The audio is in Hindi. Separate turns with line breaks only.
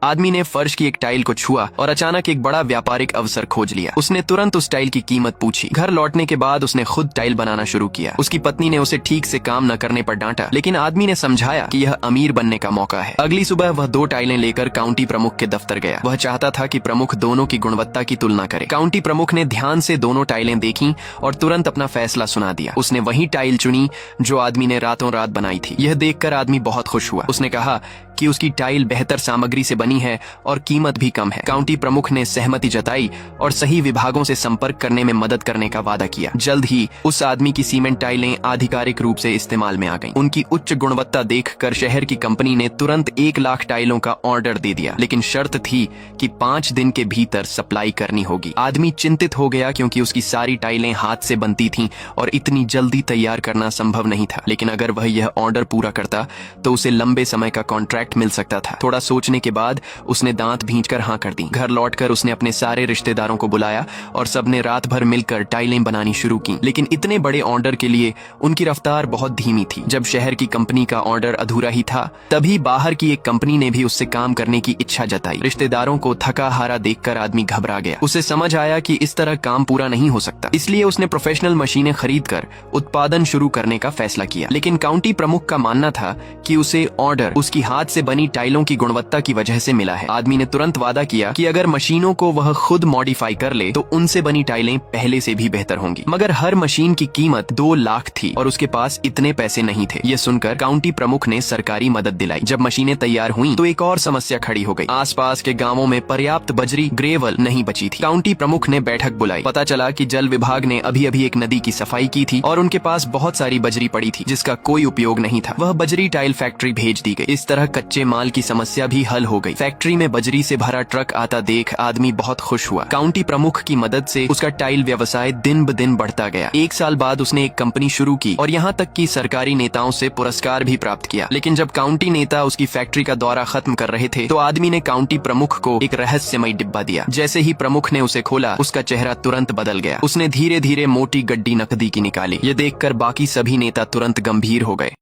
आदमी ने फर्श की एक टाइल को छुआ और अचानक एक बड़ा व्यापारिक अवसर खोज लिया। उसने तुरंत उस टाइल की कीमत पूछी। घर लौटने के बाद उसने खुद टाइल बनाना शुरू किया। उसकी पत्नी ने उसे ठीक से काम न करने पर डांटा, लेकिन आदमी ने समझाया कि यह अमीर बनने का मौका है। अगली सुबह वह 2 टाइलें लेकर काउंटी प्रमुख के दफ्तर गया। वह चाहता था कि प्रमुख दोनों की गुणवत्ता की तुलना करे। काउंटी प्रमुख ने ध्यान से दोनों टाइलें देखी और तुरंत अपना फैसला सुना दिया। उसने वही टाइल चुनी जो आदमी ने रातों रात बनाई थी। यह देखकर आदमी बहुत खुश हुआ। उसने कहा कि उसकी टाइल बेहतर सामग्री से बनी है और कीमत भी कम है। काउंटी प्रमुख ने सहमति जताई और सही विभागों से संपर्क करने में मदद करने का वादा किया। जल्द ही उस आदमी की सीमेंट टाइलें आधिकारिक रूप से इस्तेमाल में आ गईं। उनकी उच्च गुणवत्ता देखकर शहर की कंपनी ने तुरंत 1 लाख टाइलों का ऑर्डर दे दिया, लेकिन शर्त थी कि 5 दिन के भीतर सप्लाई करनी होगी। आदमी चिंतित हो गया क्योंकि उसकी सारी टाइलें हाथ से बनती थीं और इतनी जल्दी तैयार करना संभव नहीं था। लेकिन अगर वह यह ऑर्डर पूरा करता तो उसे लंबे समय का कॉन्ट्रैक्ट मिल सकता था। थोड़ा सोचने के बाद उसने दांत भींचकर हाँ कर दी। घर लौटकर उसने अपने सारे रिश्तेदारों को बुलाया और सबने रात भर मिलकर टाइलें बनानी शुरू की। लेकिन इतने बड़े ऑर्डर के लिए उनकी रफ्तार बहुत धीमी थी। जब शहर की कंपनी का ऑर्डर अधूरा ही था, तभी बाहर की एक कंपनी ने भी उससे काम करने की इच्छा जताई। रिश्तेदारों को थका हारा देखकर आदमी घबरा गया। उसे समझ आया कि इस तरह काम पूरा नहीं हो सकता, इसलिए उसने प्रोफेशनल मशीनें खरीदकर उत्पादन शुरू करने का फैसला किया। लेकिन काउंटी प्रमुख का मानना था कि उसे ऑर्डर उसकी हाथ से बनी टाइलों की गुणवत्ता की वजह से मिला है। आदमी ने तुरंत वादा किया कि अगर मशीनों को वह खुद मॉडिफाई कर ले तो उनसे बनी टाइलें पहले से भी बेहतर होंगी। मगर हर मशीन की कीमत 2 लाख थी और उसके पास इतने पैसे नहीं थे। यह सुनकर काउंटी प्रमुख ने सरकारी मदद दिलाई। जब मशीनें तैयार हुईं तो एक और समस्या खड़ी हो गई। आसपास के गांवों में पर्याप्त बजरी ग्रेवल नहीं बची थी। काउंटी प्रमुख ने बैठक बुलाई। पता चला कि जल विभाग ने अभी अभी एक नदी की सफाई की थी और उनके पास बहुत सारी बजरी पड़ी थी जिसका कोई उपयोग नहीं था। वह बजरी टाइल फैक्ट्री भेज दी गई। इस तरह कच्चे माल की समस्या भी हल हो गई। फैक्ट्री में बजरी से भरा ट्रक आता देख आदमी बहुत खुश हुआ। काउंटी प्रमुख की मदद से उसका टाइल व्यवसाय दिन ब दिन बढ़ता गया। 1 साल बाद उसने एक कंपनी शुरू की और यहाँ तक कि सरकारी नेताओं से पुरस्कार भी प्राप्त किया। लेकिन जब काउंटी नेता उसकी फैक्ट्री का दौरा खत्म कर रहे थे तो आदमी ने काउंटी प्रमुख को एक रहस्यमय डिब्बा दिया। जैसे ही प्रमुख ने उसे खोला, उसका चेहरा तुरंत बदल गया। उसने धीरे धीरे मोटी गड्डी नकदी की निकाली। ये देखकर बाकी सभी नेता तुरंत गंभीर हो गए।